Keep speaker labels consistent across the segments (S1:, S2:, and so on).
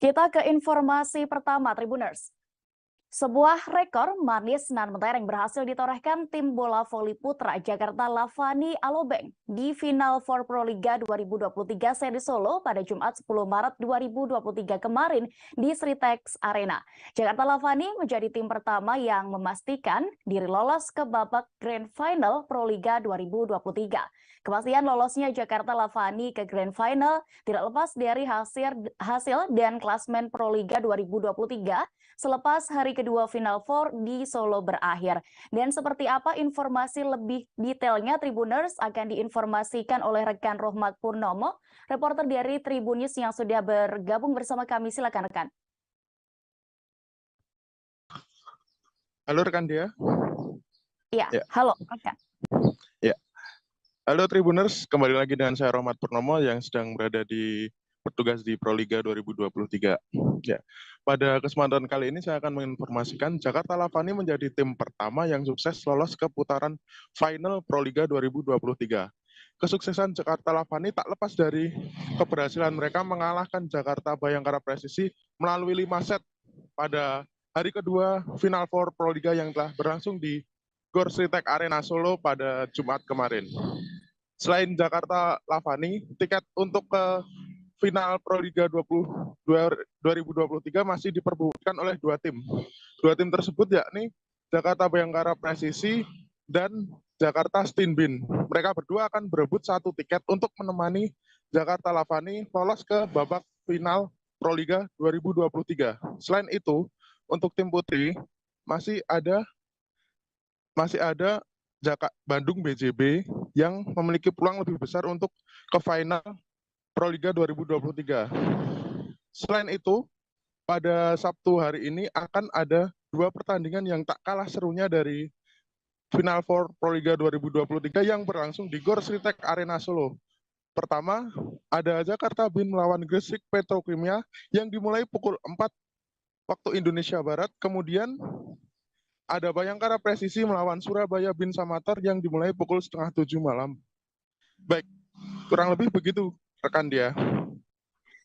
S1: Kita ke informasi pertama, Tribuners. Sebuah rekor manis nan mentereng berhasil ditorehkan tim bola voli putra Jakarta Lavani Alobeng di final for Proliga 2023 seri Solo pada Jumat 10 Maret 2023 kemarin di Sritex Arena. Jakarta Lavani menjadi tim pertama yang memastikan diri lolos ke babak Grand Final Proliga 2023. Kepastian lolosnya Jakarta Lavani ke Grand Final tidak lepas dari hasil dan klasmen Proliga 2023 selepas hari kedua Final Four di Solo berakhir. Dan seperti apa informasi lebih detailnya Tribuners akan diinformasikan oleh rekan Rohmat Purnomo, reporter dari Tribun News yang sudah bergabung bersama kami. Silakan rekan.
S2: Halo rekan dia.
S1: Ya, halo rekan.
S2: Ya. Halo Tribuners, kembali lagi dengan saya Rohmat Purnomo yang sedang berada bertugas di Proliga 2023. Ya. Pada kesempatan kali ini saya akan menginformasikan Jakarta Lavani menjadi tim pertama yang sukses lolos ke putaran final Proliga 2023. Kesuksesan Jakarta Lavani tak lepas dari keberhasilan mereka mengalahkan Jakarta Bayangkara Presisi melalui 5 set pada hari kedua Final Four Proliga yang telah berlangsung di Gor Sritex Arena Solo pada Jumat kemarin. Selain Jakarta Lavani, tiket untuk ke final Proliga 2023 masih diperbutkan oleh dua tim. Dua tim tersebut yakni Jakarta Bayangkara Presisi dan Jakarta Stinbin. Mereka berdua akan berebut satu tiket untuk menemani Jakarta Lavani lolos ke babak final Proliga 2023. Selain itu, untuk tim putri masih ada Bandung BJB yang memiliki peluang lebih besar untuk ke final Proliga 2023. Selain itu, pada Sabtu hari ini akan ada dua pertandingan yang tak kalah serunya dari Final Four Proliga 2023 yang berlangsung di Gor Sritex Arena Solo. Pertama, ada Jakarta Bin melawan Gresik Petrokimia yang dimulai pukul 4 waktu Indonesia Barat. Kemudian ada Bayangkara Presisi melawan Surabaya Bin Samator yang dimulai pukul 6:30 malam. Baik, kurang lebih begitu rekan dia.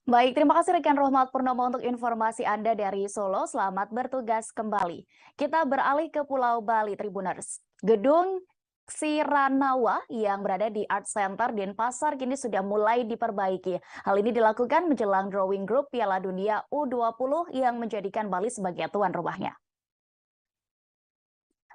S1: Baik, terima kasih rekan Rohmat Purnomo untuk informasi Anda dari Solo. Selamat bertugas kembali. Kita beralih ke Pulau Bali, Tribuners. Gedung Siranawa yang berada di Art Center Denpasar kini sudah mulai diperbaiki. Hal ini dilakukan menjelang drawing group Piala Dunia U20 yang menjadikan Bali sebagai tuan rumahnya.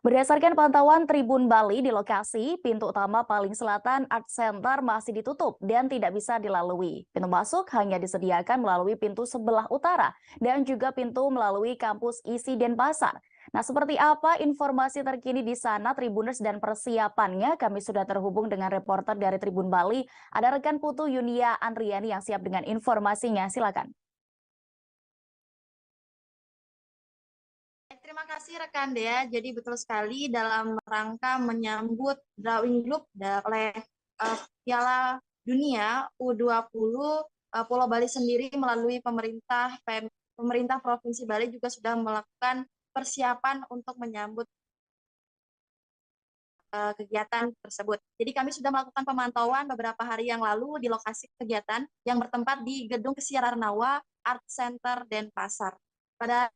S1: Berdasarkan pantauan Tribun Bali di lokasi, pintu utama paling selatan Art Center masih ditutup dan tidak bisa dilalui. Pintu masuk hanya disediakan melalui pintu sebelah utara dan juga pintu melalui kampus isi Denpasar. Nah, seperti apa informasi terkini di sana Tribuners dan persiapannya? Kami sudah terhubung dengan reporter dari Tribun Bali. Ada rekan Putu Yunia Andriani yang siap dengan informasinya. Silakan.
S3: Terima kasih rekan Dea. Jadi betul sekali dalam rangka menyambut drawing group oleh Piala Dunia U20, Pulau Bali sendiri melalui pemerintah Provinsi Bali juga sudah melakukan persiapan untuk menyambut kegiatan tersebut. Jadi kami sudah melakukan pemantauan beberapa hari yang lalu di lokasi kegiatan yang bertempat di Gedung Siranawa Art Center Denpasar. Pada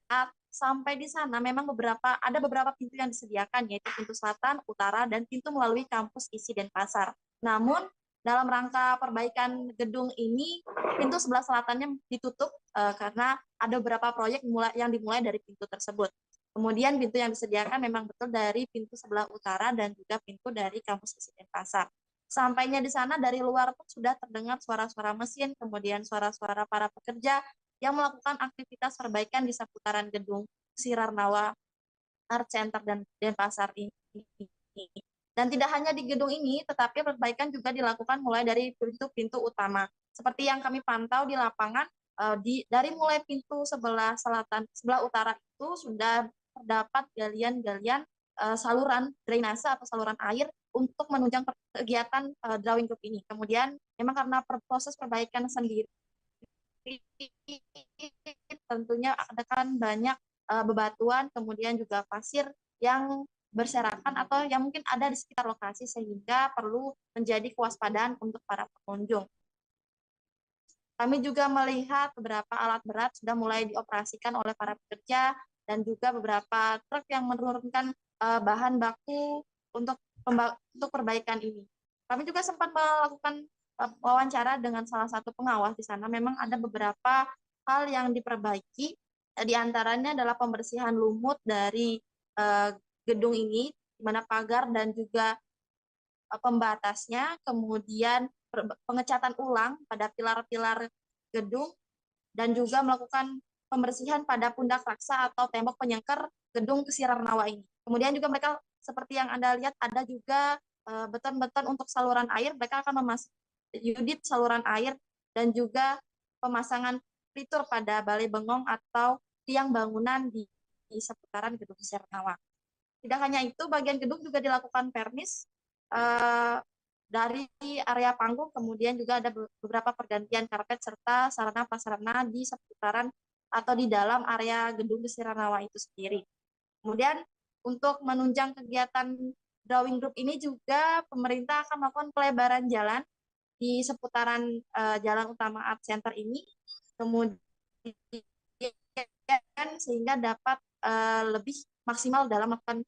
S3: saat sampai di sana memang ada beberapa pintu yang disediakan, yaitu pintu selatan, utara, dan pintu melalui kampus isi Denpasar. Namun dalam rangka perbaikan gedung ini, pintu sebelah selatannya ditutup karena ada beberapa proyek yang dimulai dari pintu tersebut. Kemudian pintu yang disediakan memang betul dari pintu sebelah utara dan juga pintu dari kampus isi Denpasar. Sampainya di sana dari luar pun sudah terdengar suara-suara mesin, kemudian suara-suara para pekerja yang melakukan aktivitas perbaikan di seputaran gedung Siranawa Art Center dan Denpasar ini. Dan tidak hanya di gedung ini, tetapi perbaikan juga dilakukan mulai dari pintu-pintu utama. Seperti yang kami pantau di lapangan, dari mulai pintu sebelah utara itu sudah terdapat galian-galian saluran drainase atau saluran air untuk menunjang kegiatan drawing group ini. Kemudian memang karena proses perbaikan sendiri tentunya ada kan banyak bebatuan, kemudian juga pasir yang berserakan atau yang mungkin ada di sekitar lokasi sehingga perlu menjadi kewaspadaan untuk para pengunjung. Kami juga melihat beberapa alat berat sudah mulai dioperasikan oleh para pekerja dan juga beberapa truk yang menurunkan bahan baku untuk perbaikan ini. Kami juga sempat melakukan wawancara dengan salah satu pengawas di sana. Memang ada beberapa hal yang diperbaiki, di antaranya adalah pembersihan lumut dari gedung ini, di mana pagar dan juga pembatasnya, kemudian pengecatan ulang pada pilar-pilar gedung, dan juga melakukan pembersihan pada pundak raksa atau tembok penyangker gedung Kesirarnawa ini. Kemudian juga mereka seperti yang Anda lihat ada juga beton-beton untuk saluran air, mereka akan memasang unit saluran air dan juga pemasangan fitur pada balai bengong atau tiang bangunan di seputaran gedung Kesirarnawa. Tidak hanya itu, bagian gedung juga dilakukan permis dari area panggung, kemudian juga ada beberapa pergantian karpet serta sarana-prasarana di seputaran atau di dalam area gedung Kesirarnawa itu sendiri. Kemudian untuk menunjang kegiatan drawing group ini juga pemerintah akan melakukan pelebaran jalan di seputaran jalan utama Art Center ini, kemudian sehingga dapat lebih maksimal dalam melakukan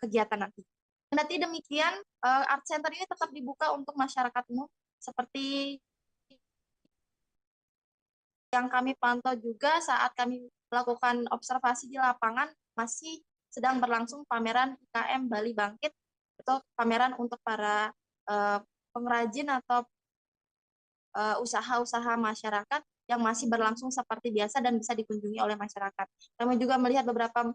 S3: kegiatan nanti. Nanti demikian, Art Center ini tetap dibuka untuk masyarakat umum, seperti yang kami pantau juga saat kami melakukan observasi di lapangan, masih sedang berlangsung pameran IKM Bali Bangkit, itu pameran untuk para pengrajin atau usaha-usaha masyarakat yang masih berlangsung seperti biasa dan bisa dikunjungi oleh masyarakat. Kami juga melihat beberapa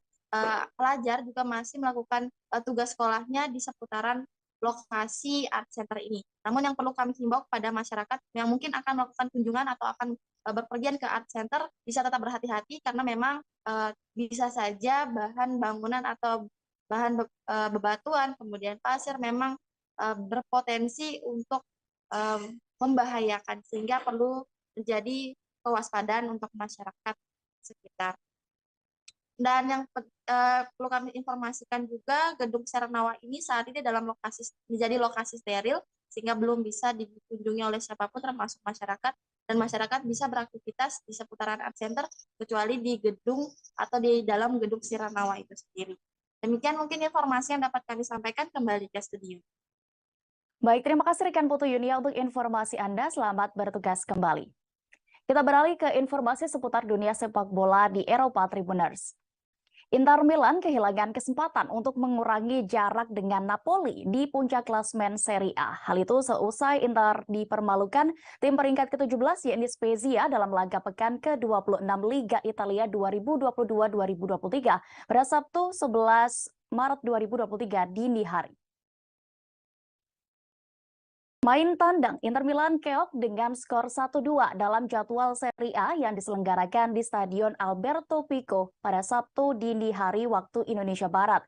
S3: pelajar juga masih melakukan tugas sekolahnya di seputaran lokasi Art Center ini. Namun yang perlu kami himbau pada masyarakat yang mungkin akan melakukan kunjungan atau akan berpergian ke Art Center bisa tetap berhati-hati karena memang bisa saja bahan bangunan atau bahan bebatuan, kemudian pasir memang berpotensi untuk membahayakan, sehingga perlu menjadi kewaspadaan untuk masyarakat sekitar. Dan yang perlu kami informasikan juga, gedung Kesirarnawa ini saat ini menjadi lokasi steril, sehingga belum bisa dikunjungi oleh siapapun termasuk masyarakat, dan masyarakat bisa beraktivitas di seputaran Art Center kecuali di gedung atau di dalam gedung Kesirarnawa itu sendiri. Demikian mungkin informasi yang dapat kami sampaikan, kembali ke studio.
S1: Baik, terima kasih rekan Putu Yunia untuk informasi Anda. Selamat bertugas kembali. Kita beralih ke informasi seputar dunia sepak bola di Eropa, Tribuners. Inter Milan kehilangan kesempatan untuk mengurangi jarak dengan Napoli di puncak klasemen Serie A. Hal itu seusai Inter dipermalukan tim peringkat ke-17 yakni Spezia dalam laga pekan ke-26 Liga Italia 2022-2023 pada Sabtu 11 Maret 2023 dini hari. Main tandang, Inter Milan keok dengan skor 1-2 dalam jadwal Serie A yang diselenggarakan di Stadion Alberto Pico pada Sabtu dini hari waktu Indonesia Barat.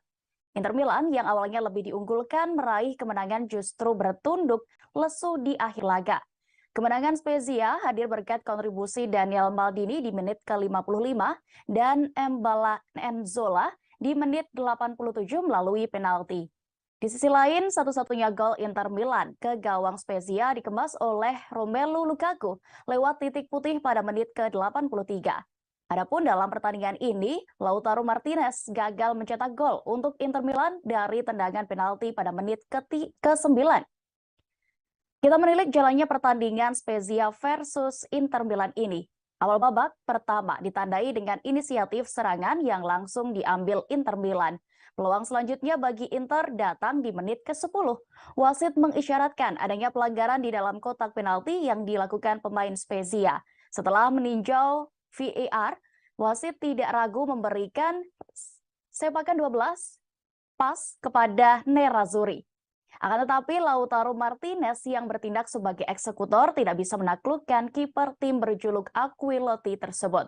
S1: Inter Milan yang awalnya lebih diunggulkan meraih kemenangan justru bertunduk lesu di akhir laga. Kemenangan Spezia hadir berkat kontribusi Daniel Maldini di menit ke-55 dan Mbala Nzola di menit 87 melalui penalti. Di sisi lain, satu-satunya gol Inter Milan ke gawang Spezia dikemas oleh Romelu Lukaku lewat titik putih pada menit ke-83. Adapun dalam pertandingan ini, Lautaro Martinez gagal mencetak gol untuk Inter Milan dari tendangan penalti pada menit ke-9. Kita menilik jalannya pertandingan Spezia versus Inter Milan ini. Awal babak pertama ditandai dengan inisiatif serangan yang langsung diambil Inter Milan. Peluang selanjutnya bagi Inter datang di menit ke-10. Wasit mengisyaratkan adanya pelanggaran di dalam kotak penalti yang dilakukan pemain Spezia. Setelah meninjau VAR, wasit tidak ragu memberikan sepakan 12 pas kepada Nerazzurri. Akan tetapi Lautaro Martinez yang bertindak sebagai eksekutor tidak bisa menaklukkan kiper tim berjuluk Aquiloti tersebut.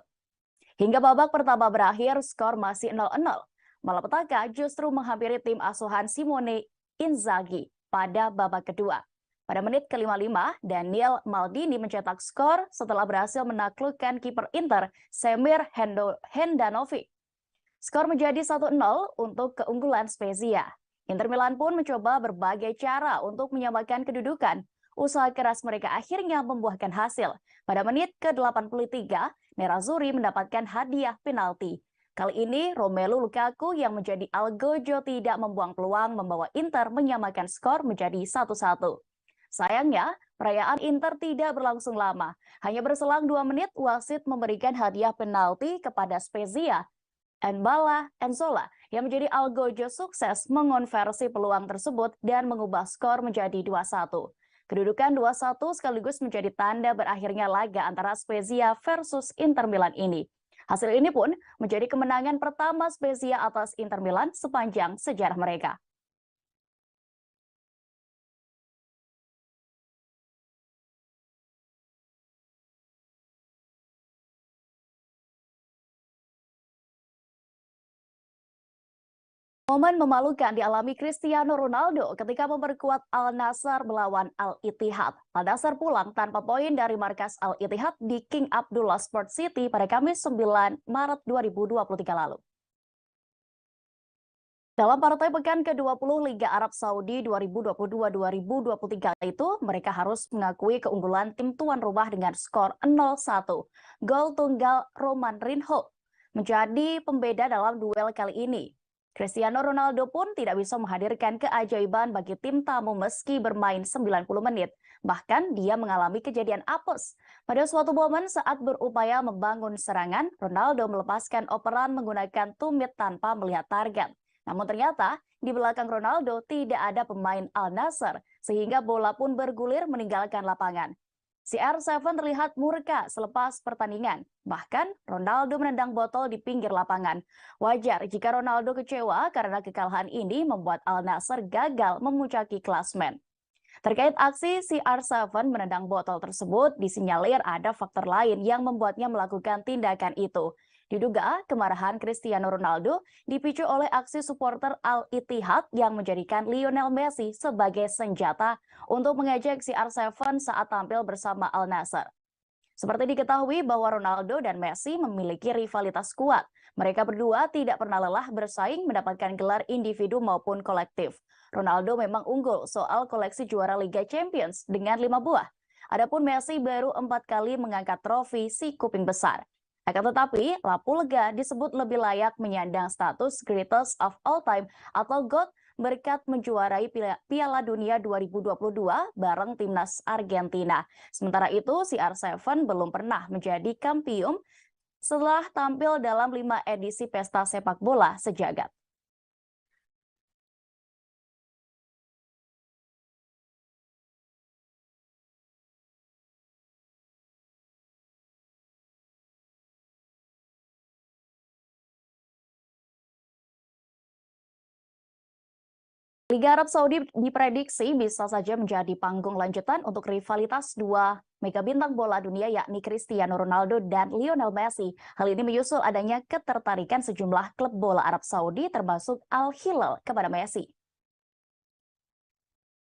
S1: Hingga babak pertama berakhir, skor masih 0-0. Malapetaka justru menghampiri tim asuhan Simone Inzaghi pada babak kedua. Pada menit ke-55, Daniel Maldini mencetak skor setelah berhasil menaklukkan kiper Inter, Semir Handanovic. Skor menjadi 1-0 untuk keunggulan Spezia. Inter Milan pun mencoba berbagai cara untuk menyamakan kedudukan. usaha keras mereka akhirnya membuahkan hasil. Pada menit ke-83, Nerazzurri mendapatkan hadiah penalti. Kali ini, Romelu Lukaku yang menjadi algojo tidak membuang peluang membawa Inter menyamakan skor menjadi 1-1. Sayangnya, perayaan Inter tidak berlangsung lama. Hanya berselang 2 menit, wasit memberikan hadiah penalti kepada Spezia. Enzola yang menjadi algojo sukses mengonversi peluang tersebut dan mengubah skor menjadi 2-1. Kedudukan 2-1 sekaligus menjadi tanda berakhirnya laga antara Spezia versus Inter Milan ini. Hasil ini pun menjadi kemenangan pertama Spezia atas Inter Milan sepanjang sejarah mereka. Momen memalukan dialami Cristiano Ronaldo ketika memperkuat Al Nassr melawan Al Ittihad. Al Nassr pulang tanpa poin dari markas Al Ittihad di King Abdullah Sport City pada Kamis 9 Maret 2023 lalu. Dalam partai pekan ke-20 Liga Arab Saudi 2022-2023 itu, mereka harus mengakui keunggulan tim tuan rumah dengan skor 0-1. Gol tunggal Roman Rinho menjadi pembeda dalam duel kali ini. Cristiano Ronaldo pun tidak bisa menghadirkan keajaiban bagi tim tamu meski bermain 90 menit. Bahkan dia mengalami kejadian apes. Pada suatu momen saat berupaya membangun serangan, Ronaldo melepaskan operan menggunakan tumit tanpa melihat target. Namun ternyata di belakang Ronaldo tidak ada pemain Al Nassr, sehingga bola pun bergulir meninggalkan lapangan. CR7 terlihat murka selepas pertandingan. Bahkan Ronaldo menendang botol di pinggir lapangan. Wajar jika Ronaldo kecewa karena kekalahan ini membuat Al Nassr gagal memuncaki klasmen. Terkait aksi CR7 menendang botol tersebut, disinyalir ada faktor lain yang membuatnya melakukan tindakan itu. Diduga kemarahan Cristiano Ronaldo dipicu oleh aksi supporter Al Ittihad yang menjadikan Lionel Messi sebagai senjata untuk mengejek CR7 saat tampil bersama Al Nassr. Seperti diketahui bahwa Ronaldo dan Messi memiliki rivalitas kuat. Mereka berdua tidak pernah lelah bersaing mendapatkan gelar individu maupun kolektif. Ronaldo memang unggul soal koleksi juara Liga Champions dengan 5 buah. Adapun Messi baru 4 kali mengangkat trofi si kuping besar. Akan tetapi, Lapu Lega disebut lebih layak menyandang status Greatest of All Time atau GOAT berkat menjuarai Piala Dunia 2022 bareng timnas Argentina. Sementara itu, CR7 belum pernah menjadi kampiun setelah tampil dalam 5 edisi pesta sepak bola sejagat. Liga Arab Saudi diprediksi bisa saja menjadi panggung lanjutan untuk rivalitas dua mega bintang bola dunia yakni Cristiano Ronaldo dan Lionel Messi. Hal ini menyusul adanya ketertarikan sejumlah klub bola Arab Saudi termasuk Al Hilal kepada Messi.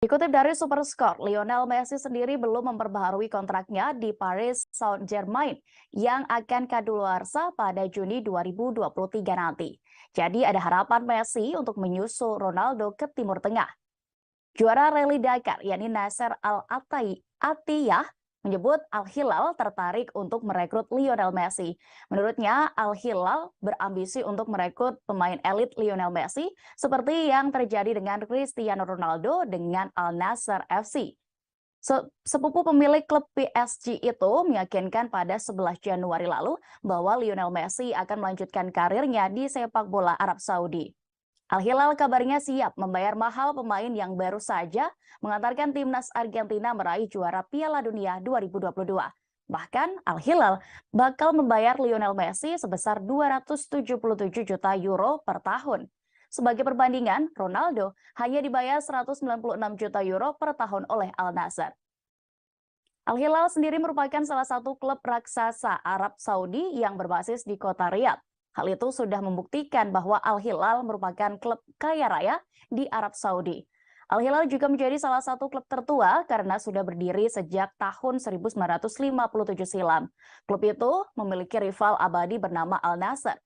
S1: Dikutip dari SuperScore, Lionel Messi sendiri belum memperbaharui kontraknya di Paris Saint-Germain yang akan kadaluarsa pada Juni 2023 nanti. Jadi ada harapan Messi untuk menyusul Ronaldo ke Timur Tengah. Juara Rally Dakar, yakni Nasser Al-Attiyah, menyebut Al Hilal tertarik untuk merekrut Lionel Messi. Menurutnya, Al Hilal berambisi untuk merekrut pemain elit Lionel Messi seperti yang terjadi dengan Cristiano Ronaldo dengan Al Nassr FC. Sepupu pemilik klub PSG itu meyakinkan pada 11 Januari lalu bahwa Lionel Messi akan melanjutkan karirnya di sepak bola Arab Saudi. Al Hilal kabarnya siap membayar mahal pemain yang baru saja mengantarkan timnas Argentina meraih juara Piala Dunia 2022. Bahkan Al Hilal bakal membayar Lionel Messi sebesar 277 juta euro per tahun. Sebagai perbandingan, Ronaldo hanya dibayar 196 juta euro per tahun oleh Al Nassr. Al Hilal sendiri merupakan salah satu klub raksasa Arab Saudi yang berbasis di kota Riyadh. Hal itu sudah membuktikan bahwa Al Hilal merupakan klub kaya raya di Arab Saudi. Al Hilal juga menjadi salah satu klub tertua karena sudah berdiri sejak tahun 1957 silam. Klub itu memiliki rival abadi bernama Al Nassr.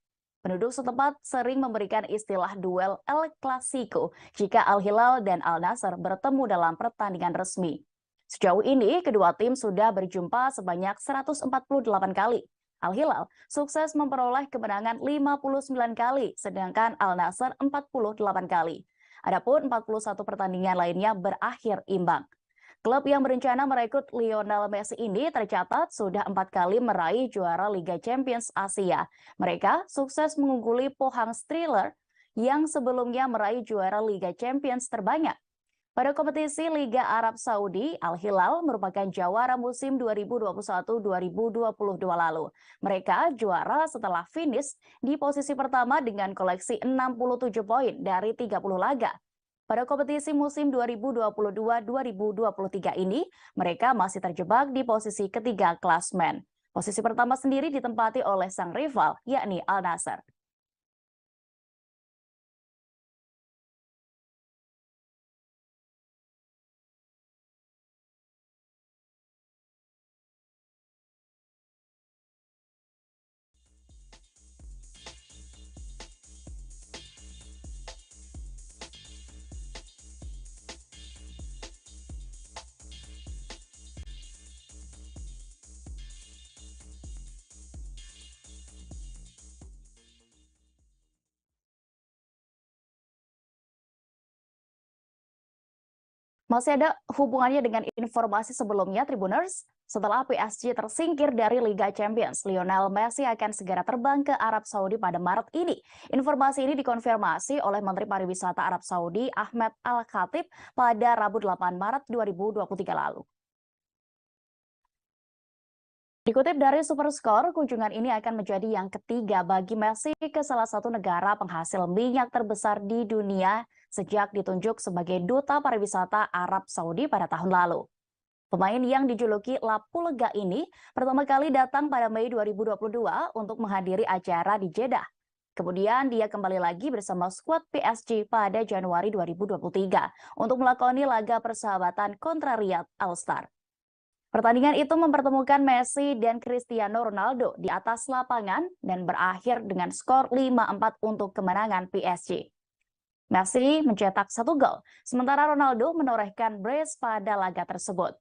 S1: Penduduk setempat sering memberikan istilah duel El Clasico jika Al Hilal dan Al Nassr bertemu dalam pertandingan resmi. Sejauh ini, kedua tim sudah berjumpa sebanyak 148 kali. Al-Hilal sukses memperoleh kemenangan 59 kali, sedangkan Al-Nassr 48 kali. Adapun 41 pertandingan lainnya berakhir imbang. Klub yang berencana merekrut Lionel Messi ini tercatat sudah 4 kali meraih juara Liga Champions Asia. Mereka sukses mengungguli Pohang Steelers yang sebelumnya meraih juara Liga Champions terbanyak. Pada kompetisi Liga Arab Saudi, Al-Hilal merupakan jawara musim 2021-2022 lalu. Mereka juara setelah finish di posisi pertama dengan koleksi 67 poin dari 30 laga. Pada kompetisi musim 2022-2023 ini, mereka masih terjebak di posisi ketiga klasmen. Posisi pertama sendiri ditempati oleh sang rival, yakni Al-Nassr. Masih ada hubungannya dengan informasi sebelumnya, Tribuners. Setelah PSG tersingkir dari Liga Champions, Lionel Messi akan segera terbang ke Arab Saudi pada Maret ini. Informasi ini dikonfirmasi oleh Menteri Pariwisata Arab Saudi, Ahmed Al-Khatib, pada Rabu 8 Maret 2023 lalu. Dikutip dari Superscore, kunjungan ini akan menjadi yang ketiga bagi Messi ke salah satu negara penghasil minyak terbesar di dunia sejak ditunjuk sebagai Duta Pariwisata Arab Saudi pada tahun lalu. Pemain yang dijuluki Lapu Lega ini pertama kali datang pada Mei 2022 untuk menghadiri acara di Jeddah. Kemudian dia kembali lagi bersama skuad PSG pada Januari 2023 untuk melakoni laga persahabatan kontra Riyadh Al-Star. Pertandingan itu mempertemukan Messi dan Cristiano Ronaldo di atas lapangan dan berakhir dengan skor 5-4 untuk kemenangan PSG. Messi mencetak 1 gol, sementara Ronaldo menorehkan brace pada laga tersebut.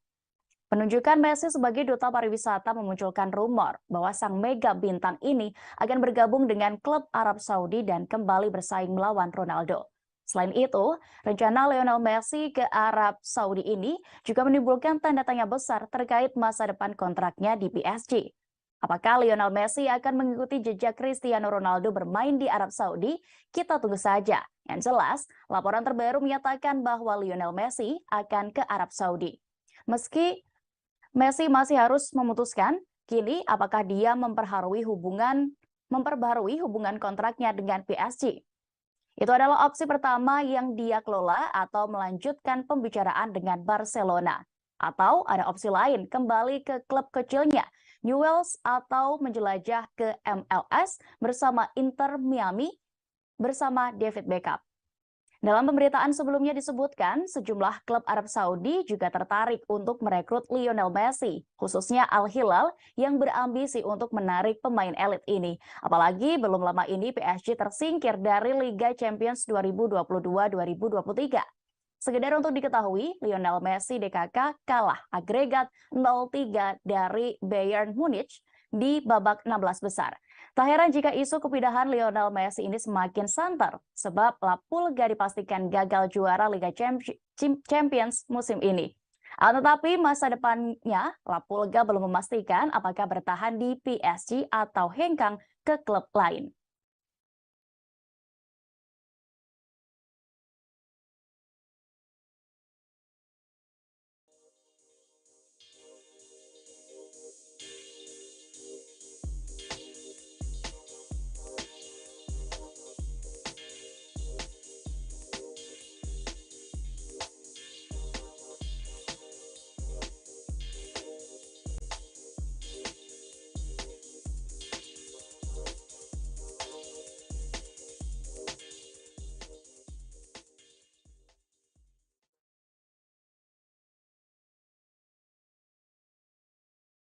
S1: Penunjukan Messi sebagai duta pariwisata memunculkan rumor bahwa sang mega bintang ini akan bergabung dengan klub Arab Saudi dan kembali bersaing melawan Ronaldo. Selain itu, rencana Lionel Messi ke Arab Saudi ini juga menimbulkan tanda tanya besar terkait masa depan kontraknya di PSG. Apakah Lionel Messi akan mengikuti jejak Cristiano Ronaldo bermain di Arab Saudi? Kita tunggu saja. Yang jelas, laporan terbaru menyatakan bahwa Lionel Messi akan ke Arab Saudi. Meski Messi masih harus memutuskan, kini apakah dia memperbarui hubungan kontraknya dengan PSG. Itu adalah opsi pertama yang dia kelola atau melanjutkan pembicaraan dengan Barcelona. Atau ada opsi lain, kembali ke klub kecilnya, Newell's, atau menjelajah ke MLS bersama Inter Miami bersama David Beckham. Dalam pemberitaan sebelumnya disebutkan, sejumlah klub Arab Saudi juga tertarik untuk merekrut Lionel Messi, khususnya Al-Hilal yang berambisi untuk menarik pemain elit ini. Apalagi belum lama ini PSG tersingkir dari Liga Champions 2022-2023. Sekedar untuk diketahui, Lionel Messi DKK kalah agregat 0-3 dari Bayern Munich di babak 16 besar. Tak heran jika isu kepindahan Lionel Messi ini semakin santer, sebab Lapu Lega dipastikan gagal juara Liga Champions musim ini. Tetapi masa depannya, Lapu Lega belum memastikan apakah bertahan di PSG atau hengkang ke klub lain.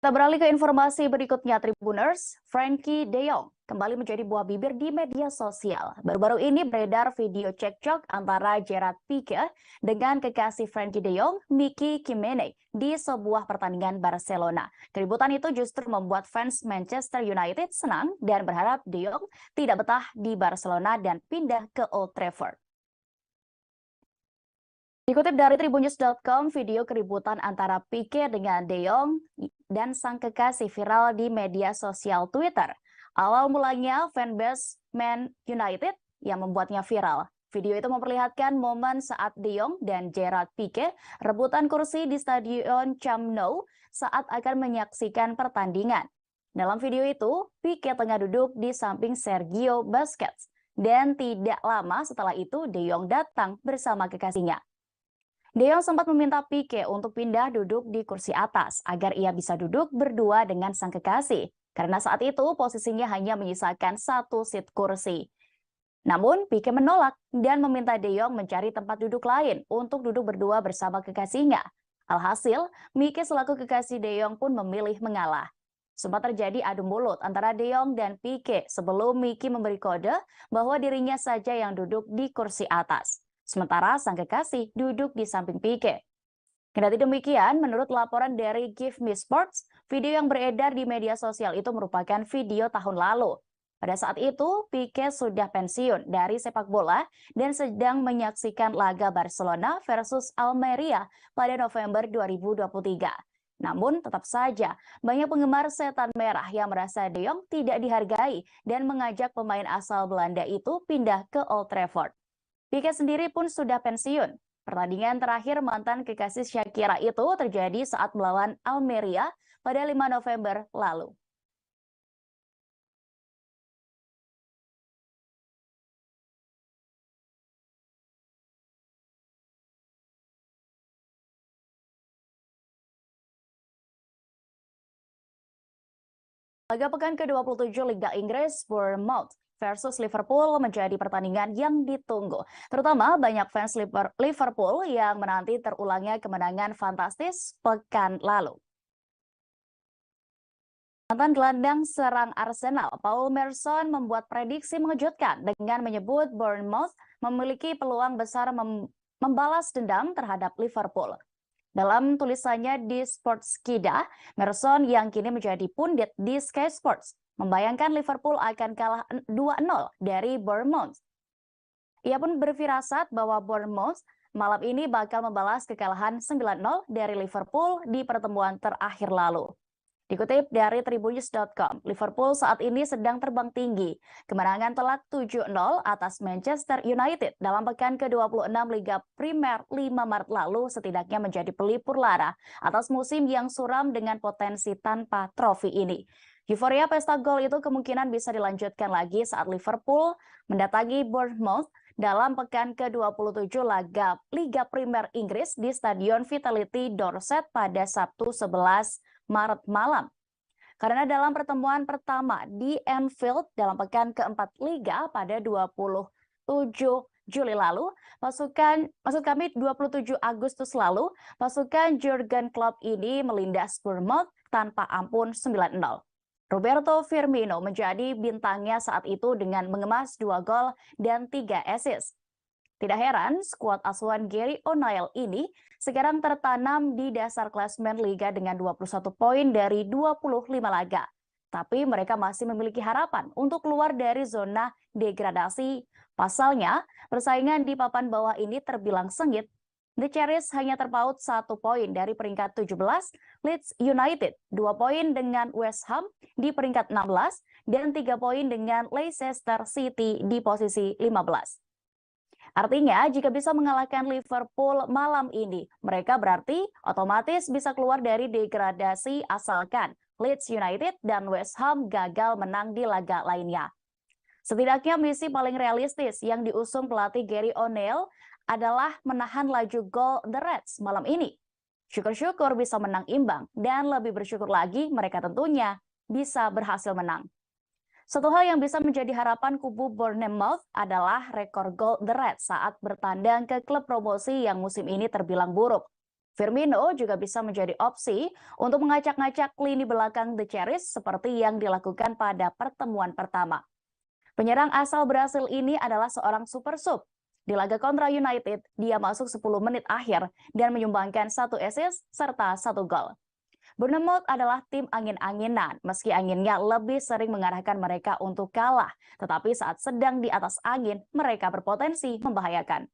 S1: Kita beralih ke informasi berikutnya, Tribuners. Frankie De Jong kembali menjadi buah bibir di media sosial. Baru-baru ini beredar video cekcok antara Gerard Pique dengan kekasih Frankie De Jong, Miki Kimene, di sebuah pertandingan Barcelona. Keributan itu justru membuat fans Manchester United senang dan berharap De Jong tidak betah di Barcelona dan pindah ke Old Trafford. Dikutip dari tribunnews.com, video keributan antara Pique dengan De Jong dan sang kekasih viral di media sosial Twitter. Awal mulanya fanbase Man United yang membuatnya viral. Video itu memperlihatkan momen saat De Jong dan Gerard Pique rebutan kursi di Stadion Camp Nou saat akan menyaksikan pertandingan. Dalam video itu, Pique tengah duduk di samping Sergio Busquets. Dan tidak lama setelah itu, De Jong datang bersama kekasihnya. De Jong sempat meminta Pique untuk pindah duduk di kursi atas agar ia bisa duduk berdua dengan sang kekasih, karena saat itu posisinya hanya menyisakan satu seat kursi. Namun Pique menolak dan meminta De Jong mencari tempat duduk lain untuk duduk berdua bersama kekasihnya. Alhasil, Miki selaku kekasih De Jong pun memilih mengalah. Sempat terjadi adu mulut antara De Jong dan Pique sebelum Miki memberi kode bahwa dirinya saja yang duduk di kursi atas. Sementara sang kekasih duduk di samping Pique. Kendati demikian, menurut laporan dari Give Me Sports, video yang beredar di media sosial itu merupakan video tahun lalu. Pada saat itu, Pique sudah pensiun dari sepak bola dan sedang menyaksikan laga Barcelona versus Almeria pada November 2023. Namun, tetap saja, banyak penggemar setan merah yang merasa De Jong tidak dihargai dan mengajak pemain asal Belanda itu pindah ke Old Trafford. Pique sendiri pun sudah pensiun. Pertandingan terakhir mantan kekasih Shakira itu terjadi saat melawan Almeria pada 5 November lalu. Laga pekan ke-27 Liga Inggris, Bournemouth versus Liverpool menjadi pertandingan yang ditunggu. Terutama banyak fans Liverpool yang menanti terulangnya kemenangan fantastis pekan lalu. Mantan gelandang serang Arsenal, Paul Merson membuat prediksi mengejutkan dengan menyebut Bournemouth memiliki peluang besar membalas dendam terhadap Liverpool. Dalam tulisannya di Sportskida, Merson yang kini menjadi pundit di Sky Sports membayangkan Liverpool akan kalah 2-0 dari Bournemouth. Ia pun berfirasat bahwa Bournemouth malam ini bakal membalas kekalahan 9-0 dari Liverpool di pertemuan terakhir lalu. Dikutip dari tribunnews.com, Liverpool saat ini sedang terbang tinggi. Kemenangan telak 7-0 atas Manchester United dalam pekan ke-26 Liga Primer 5 Maret lalu setidaknya menjadi pelipur lara atas musim yang suram dengan potensi tanpa trofi ini. Euforia pesta gol itu kemungkinan bisa dilanjutkan lagi saat Liverpool mendatangi Bournemouth dalam pekan ke-27 laga Liga Primer Inggris di Stadion Vitality Dorset pada Sabtu 11 Maret malam. Karena dalam pertemuan pertama di Anfield dalam pekan keempat Liga pada 27 Juli lalu, 27 Agustus lalu, pasukan Jurgen Klopp ini melindas Bournemouth tanpa ampun 9-0. Roberto Firmino menjadi bintangnya saat itu dengan mengemas 2 gol dan 3 assist. Tidak heran, skuad asuhan Gary O'Neill ini sekarang tertanam di dasar klasemen Liga dengan 21 poin dari 25 laga. Tapi mereka masih memiliki harapan untuk keluar dari zona degradasi. Pasalnya, persaingan di papan bawah ini terbilang sengit. The Cherries hanya terpaut 1 poin dari peringkat 17, Leeds United 2 poin dengan West Ham di peringkat 16, dan 3 poin dengan Leicester City di posisi 15. Artinya, jika bisa mengalahkan Liverpool malam ini, mereka berarti otomatis bisa keluar dari degradasi asalkan Leeds United dan West Ham gagal menang di laga lainnya. Setidaknya misi paling realistis yang diusung pelatih Gary O'Neill adalah menahan laju gol The Reds malam ini. Syukur-syukur bisa menang imbang, dan lebih bersyukur lagi mereka tentunya bisa berhasil menang. Satu hal yang bisa menjadi harapan kubu Bournemouth adalah rekor gol The Reds saat bertandang ke klub promosi yang musim ini terbilang buruk. Firmino juga bisa menjadi opsi untuk mengacak-ngacak lini belakang The Cherries seperti yang dilakukan pada pertemuan pertama. Penyerang asal Brasil ini adalah seorang super sub. Di laga kontra United, dia masuk 10 menit akhir dan menyumbangkan 1 assist serta 1 gol. Bournemouth adalah tim angin-anginan, meski anginnya lebih sering mengarahkan mereka untuk kalah. Tetapi saat sedang di atas angin, mereka berpotensi membahayakan.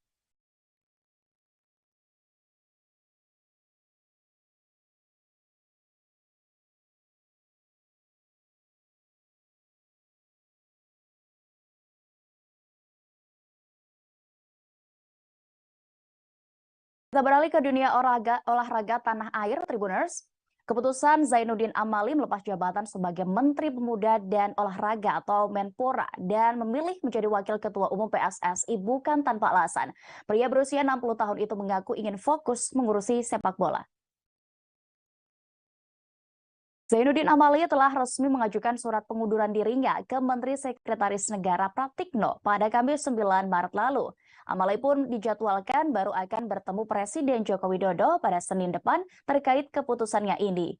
S1: Kita beralih ke dunia olahraga tanah air, Tribuners. Keputusan Zainuddin Amali melepas jabatan sebagai Menteri Pemuda dan Olahraga atau Menpora dan memilih menjadi Wakil Ketua Umum PSSI bukan tanpa alasan. Pria berusia 60 tahun itu mengaku ingin fokus mengurusi sepak bola. Zainuddin Amali telah resmi mengajukan surat pengunduran dirinya ke Menteri Sekretaris Negara Pratikno pada Kamis 9 Maret lalu. Amali pun dijadwalkan baru akan bertemu Presiden Joko Widodo pada Senin depan terkait keputusannya ini.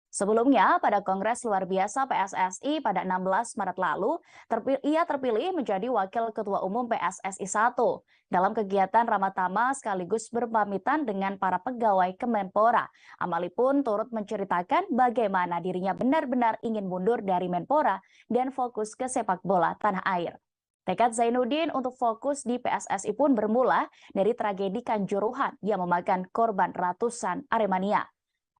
S1: Sebelumnya, pada Kongres Luar Biasa PSSI pada 16 Maret lalu, ia terpilih menjadi Wakil Ketua Umum PSSI 1 dalam kegiatan Ramatama sekaligus berpamitan dengan para pegawai Kemenpora. Amali pun turut menceritakan bagaimana dirinya benar-benar ingin mundur dari Menpora dan fokus ke sepak bola tanah air. Tekad Zainuddin untuk fokus di PSSI pun bermula dari tragedi Kanjuruhan yang memakan korban ratusan Aremania.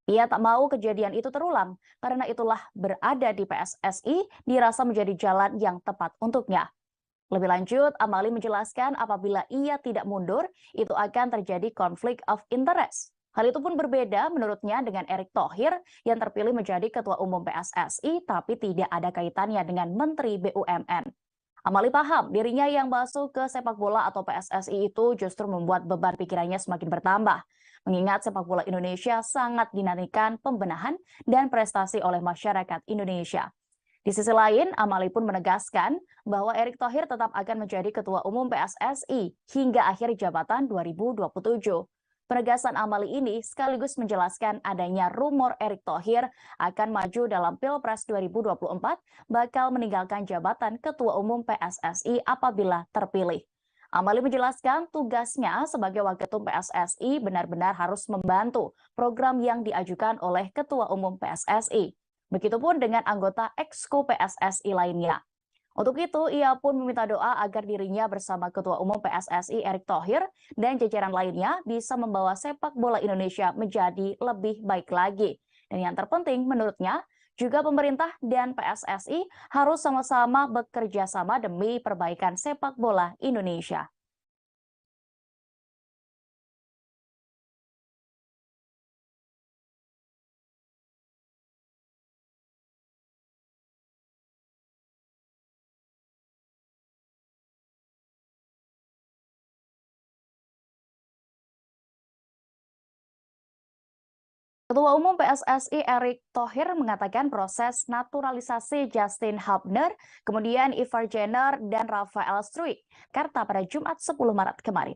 S1: Ia tak mau kejadian itu terulang, karena itulah berada di PSSI dirasa menjadi jalan yang tepat untuknya. Lebih lanjut, Amali menjelaskan apabila ia tidak mundur, itu akan terjadi konflik of interest. Hal itu pun berbeda menurutnya dengan Erick Thohir yang terpilih menjadi Ketua Umum PSSI, tapi tidak ada kaitannya dengan Menteri BUMN. Amali paham dirinya yang masuk ke sepak bola atau PSSI itu justru membuat beban pikirannya semakin bertambah. Mengingat sepak bola Indonesia sangat dinantikan pembenahan dan prestasi oleh masyarakat Indonesia. Di sisi lain, Amali pun menegaskan bahwa Erick Thohir tetap akan menjadi Ketua Umum PSSI hingga akhir jabatan 2027. Penegasan Amali ini sekaligus menjelaskan adanya rumor Erick Thohir akan maju dalam Pilpres 2024 bakal meninggalkan jabatan Ketua Umum PSSI apabila terpilih. Amali menjelaskan tugasnya sebagai Waketum PSSI benar-benar harus membantu program yang diajukan oleh Ketua Umum PSSI. Begitupun dengan anggota Exco PSSI lainnya. Untuk itu, ia pun meminta doa agar dirinya bersama Ketua Umum PSSI Erick Thohir dan jajaran lainnya bisa membawa sepak bola Indonesia menjadi lebih baik lagi. Dan yang terpenting menurutnya, juga pemerintah dan PSSI harus sama-sama bekerja sama demi perbaikan sepak bola Indonesia. Ketua Umum PSSI Erick Thohir mengatakan proses naturalisasi Justin Hubner, kemudian Ivar Jenner, dan Rafael Struijk Jakarta pada Jumat 10 Maret kemarin.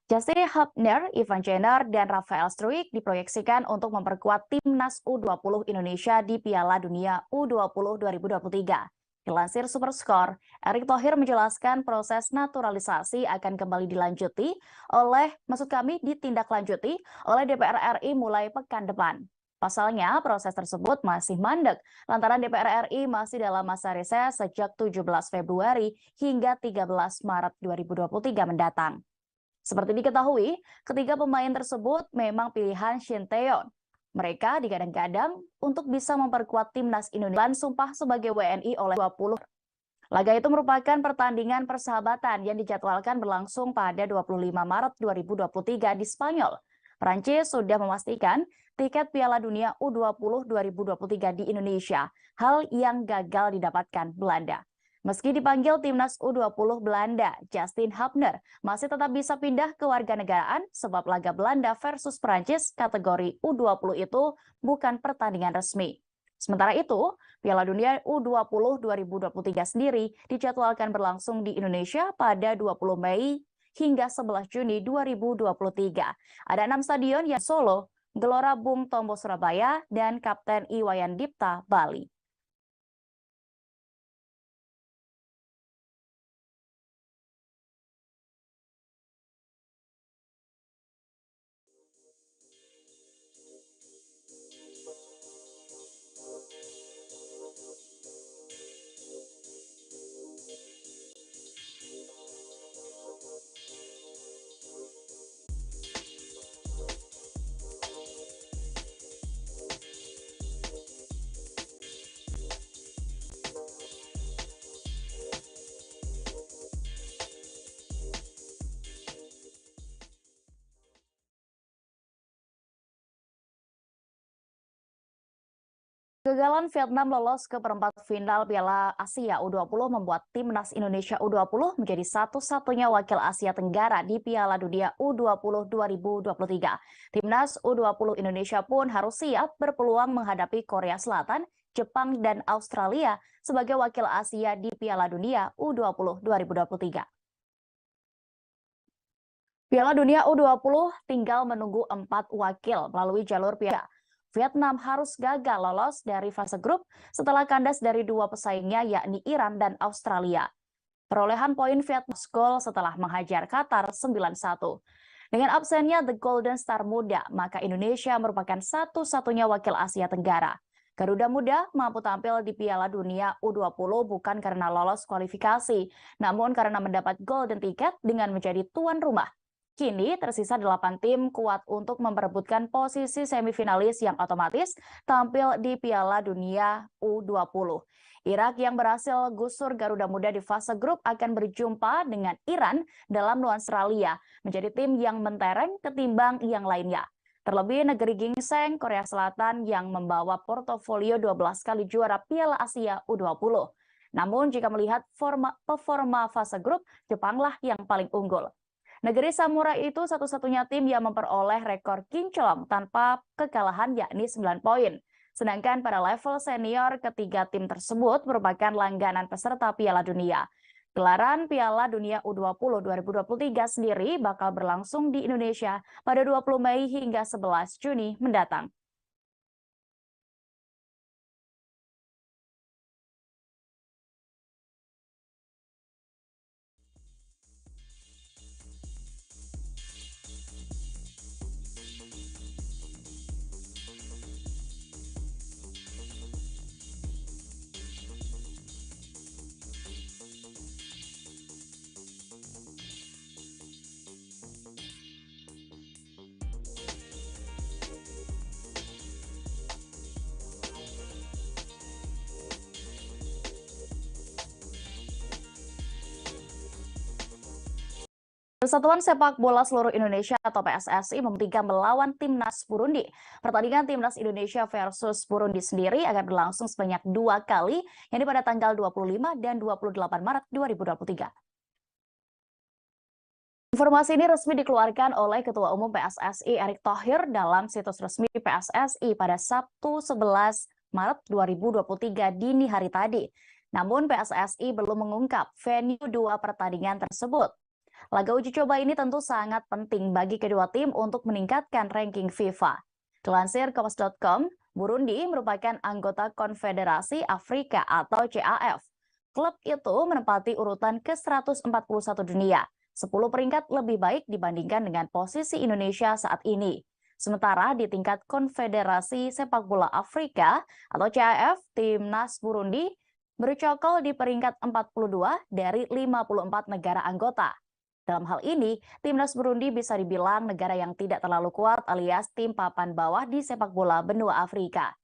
S1: Justin Hubner, Ivar Jenner, dan Rafael Struijk diproyeksikan untuk memperkuat timnas U20 Indonesia di Piala Dunia U20 2023. Dilansir Superscore, Erick Thohir menjelaskan proses naturalisasi akan kembali ditindaklanjuti oleh DPR RI mulai pekan depan. Pasalnya, proses tersebut masih mandek lantaran DPR RI masih dalam masa reses sejak 17 Februari hingga 13 Maret 2023 mendatang. Seperti diketahui, ketiga pemain tersebut memang pilihan Shin Tae-yeon. Mereka digadang-gadang untuk bisa memperkuat timnas Indonesia sumpah sebagai WNI oleh 20. Laga itu merupakan pertandingan persahabatan yang dijadwalkan berlangsung pada 25 Maret 2023 di Spanyol. Prancis sudah memastikan tiket Piala Dunia U20 2023 di Indonesia, hal yang gagal didapatkan Belanda. Meski dipanggil timnas U20 Belanda, Justin Hubner masih tetap bisa pindah ke warganegaraan sebab laga Belanda versus Prancis kategori U20 itu bukan pertandingan resmi. Sementara itu, Piala Dunia U20 2023 sendiri dijadwalkan berlangsung di Indonesia pada 20 Mei hingga 11 Juni 2023. Ada 6 stadion yang Solo, Gelora Bung Tomo Surabaya, dan Kapten Iwayan Dipta Bali. Kegagalan Vietnam lolos ke perempat final Piala Asia U20 membuat timnas Indonesia U20 menjadi satu-satunya wakil Asia Tenggara di Piala Dunia U20 2023. Timnas U20 Indonesia pun harus siap berpeluang menghadapi Korea Selatan, Jepang, dan Australia sebagai wakil Asia di Piala Dunia U20 2023. Piala Dunia U20 tinggal menunggu 4 wakil melalui jalur Piala. Vietnam harus gagal lolos dari fase grup setelah kandas dari 2 pesaingnya yakni Iran dan Australia. Perolehan poin Vietnam gol setelah menghajar Qatar 9-1. Dengan absennya The Golden Star muda, maka Indonesia merupakan satu-satunya wakil Asia Tenggara. Garuda Muda mampu tampil di Piala Dunia U20 bukan karena lolos kualifikasi, namun karena mendapat golden ticket dengan menjadi tuan rumah. Kini tersisa 8 tim kuat untuk memperebutkan posisi semifinalis yang otomatis tampil di Piala Dunia U20. Irak yang berhasil gusur Garuda Muda di fase grup akan berjumpa dengan Iran dalam nuansa Australia, menjadi tim yang mentereng ketimbang yang lainnya. Terlebih negeri gingseng Korea Selatan yang membawa portofolio 12 kali juara Piala Asia U20. Namun jika melihat performa fase grup, Jepanglah yang paling unggul. Negeri Samurai itu satu-satunya tim yang memperoleh rekor kinclong tanpa kekalahan yakni 9 poin. Sedangkan pada level senior, ketiga tim tersebut merupakan langganan peserta Piala Dunia. Gelaran Piala Dunia U20 2023 sendiri bakal berlangsung di Indonesia pada 20 Mei hingga 11 Juni mendatang. Persatuan Sepak Bola Seluruh Indonesia atau PSSI membuktikan melawan Timnas Burundi. Pertandingan Timnas Indonesia versus Burundi sendiri akan berlangsung sebanyak 2 kali, yakni pada tanggal 25 dan 28 Maret 2023. Informasi ini resmi dikeluarkan oleh Ketua Umum PSSI Erick Thohir dalam situs resmi PSSI pada Sabtu 11 Maret 2023 dini hari tadi. Namun PSSI belum mengungkap venue 2 pertandingan tersebut. Laga uji coba ini tentu sangat penting bagi kedua tim untuk meningkatkan ranking FIFA. Dilansir Kompas.com, Burundi merupakan anggota Konfederasi Afrika atau CAF. Klub itu menempati urutan ke-141 dunia, 10 peringkat lebih baik dibandingkan dengan posisi Indonesia saat ini. Sementara di tingkat Konfederasi Sepak Bola Afrika atau CAF, Timnas Burundi bercokol di peringkat 42 dari 54 negara anggota. Dalam hal ini, Timnas Burundi bisa dibilang negara yang tidak terlalu kuat alias tim papan bawah di sepak bola benua Afrika.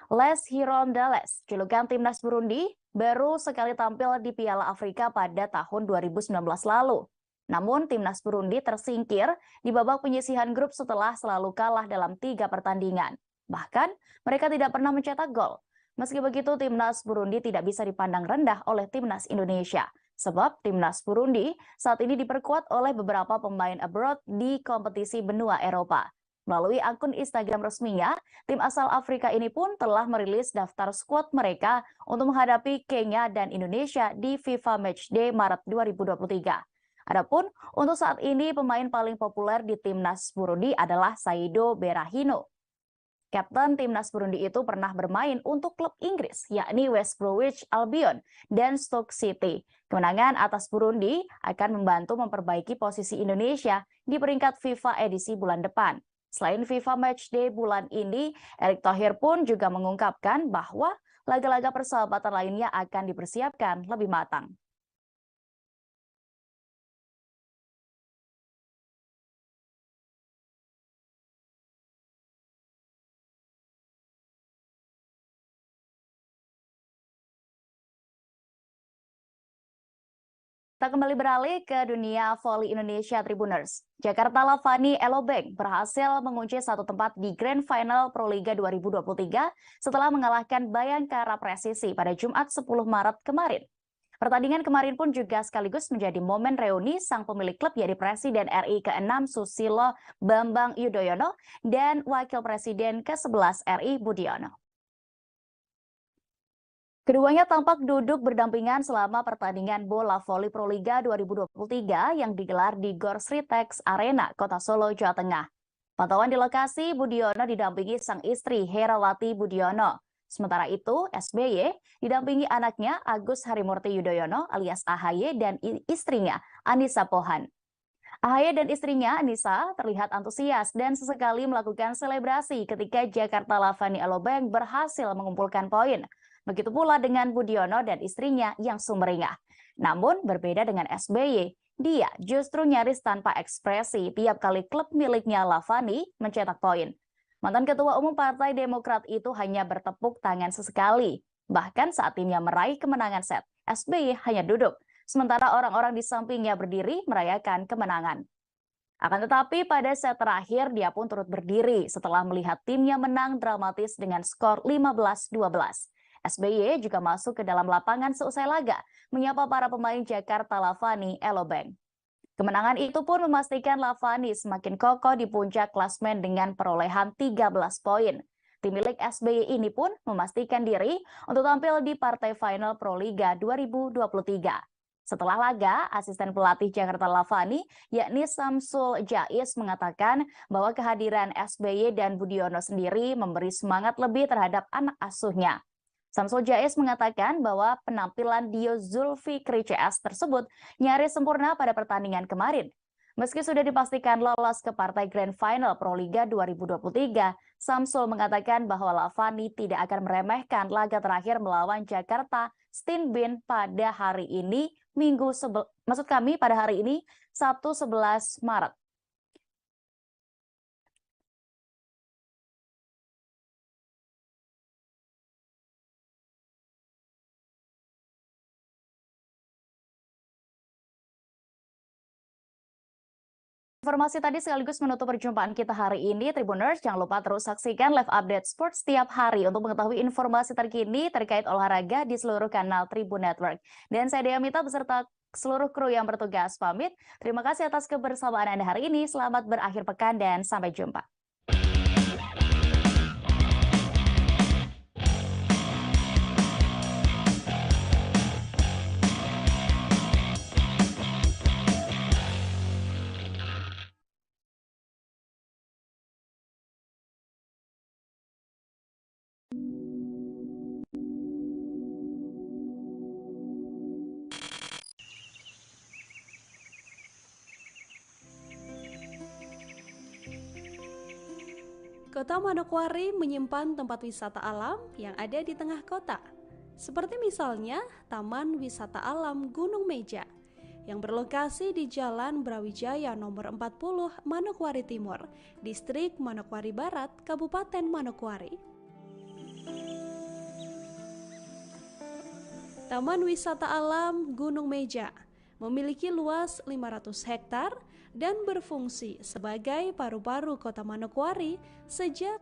S1: Les Hirondelles, julukan Timnas Burundi, baru sekali tampil di Piala Afrika pada tahun 2019 lalu. Namun, Timnas Burundi tersingkir di babak penyisihan grup setelah selalu kalah dalam 3 pertandingan. Bahkan, mereka tidak pernah mencetak gol. Meski begitu, Timnas Burundi tidak bisa dipandang rendah oleh Timnas Indonesia. Sebab Timnas Burundi saat ini diperkuat oleh beberapa pemain abroad di kompetisi benua Eropa. Melalui akun Instagram resminya, tim asal Afrika ini pun telah merilis daftar skuad mereka untuk menghadapi Kenya dan Indonesia di FIFA Matchday Maret 2023. Adapun untuk saat ini pemain paling populer di timnas Burundi adalah Saido Berahino. Kapten timnas Burundi itu pernah bermain untuk klub Inggris, yakni West Bromwich Albion dan Stoke City. Kemenangan atas Burundi akan membantu memperbaiki posisi Indonesia di peringkat FIFA edisi bulan depan. Selain FIFA Matchday bulan ini, Erick Thohir pun juga mengungkapkan bahwa laga-laga persahabatan lainnya akan dipersiapkan lebih matang. Kita kembali beralih ke dunia voli Indonesia Tribuners. Jakarta Lavani Elobeng berhasil mengunci satu tempat di Grand Final Proliga 2023 setelah mengalahkan Bayangkara Presisi pada Jumat 10 Maret kemarin. Pertandingan kemarin pun juga sekaligus menjadi momen reuni sang pemilik klub yaitu Presiden RI ke-6 Susilo Bambang Yudhoyono dan Wakil Presiden ke-11 RI Budiono. Keduanya tampak duduk berdampingan selama pertandingan bola voli Proliga 2023 yang digelar di Gor Sritex Arena, Kota Solo, Jawa Tengah. Pantauan di lokasi, Budiono didampingi sang istri Herawati Budiono. Sementara itu, SBY didampingi anaknya Agus Harimurti Yudhoyono alias AHY dan istrinya Anissa Pohan. AHY dan istrinya Anissa terlihat antusias dan sesekali melakukan selebrasi ketika Jakarta Lavani Elobeng berhasil mengumpulkan poin. Begitu pula dengan Budiono dan istrinya yang sumringah. Namun berbeda dengan SBY, dia justru nyaris tanpa ekspresi tiap kali klub miliknya Lavani mencetak poin. Mantan Ketua Umum Partai Demokrat itu hanya bertepuk tangan sesekali. Bahkan saat timnya meraih kemenangan set, SBY hanya duduk, sementara orang-orang di sampingnya berdiri merayakan kemenangan. Akan tetapi pada set terakhir dia pun turut berdiri setelah melihat timnya menang dramatis dengan skor 15-12. SBY juga masuk ke dalam lapangan seusai laga, menyapa para pemain Jakarta Lavani Elobeng. Kemenangan itu pun memastikan Lavani semakin kokoh di puncak klasmen dengan perolehan 13 poin. Tim milik SBY ini pun memastikan diri untuk tampil di partai final Proliga 2023. Setelah laga, asisten pelatih Jakarta Lavani, yakni Samsul Jais, mengatakan bahwa kehadiran SBY dan Budiono sendiri memberi semangat lebih terhadap anak asuhnya. Samsul Jais mengatakan bahwa penampilan Dio Zulfikri CS tersebut nyaris sempurna pada pertandingan kemarin. Meski sudah dipastikan lolos ke partai Grand Final Proliga 2023, Samsul mengatakan bahwa Lavani tidak akan meremehkan laga terakhir melawan Jakarta Stinbin pada hari ini, pada hari ini, Sabtu 11 Maret. Informasi tadi sekaligus menutup perjumpaan kita hari ini, Tribuners. Jangan lupa terus saksikan live update sports setiap hari untuk mengetahui informasi terkini terkait olahraga di seluruh kanal Tribun Network. Dan saya Dea Mita beserta seluruh kru yang bertugas pamit. Terima kasih atas kebersamaan Anda hari ini. Selamat berakhir pekan dan sampai jumpa.
S4: Kota Manokwari menyimpan tempat wisata alam yang ada di tengah kota. Seperti misalnya Taman Wisata Alam Gunung Meja yang berlokasi di Jalan Brawijaya nomor 40 Manokwari Timur, Distrik Manokwari Barat, Kabupaten Manokwari. Taman Wisata Alam Gunung Meja memiliki luas 500 hektar dan berfungsi sebagai paru-paru Kota Manokwari sejak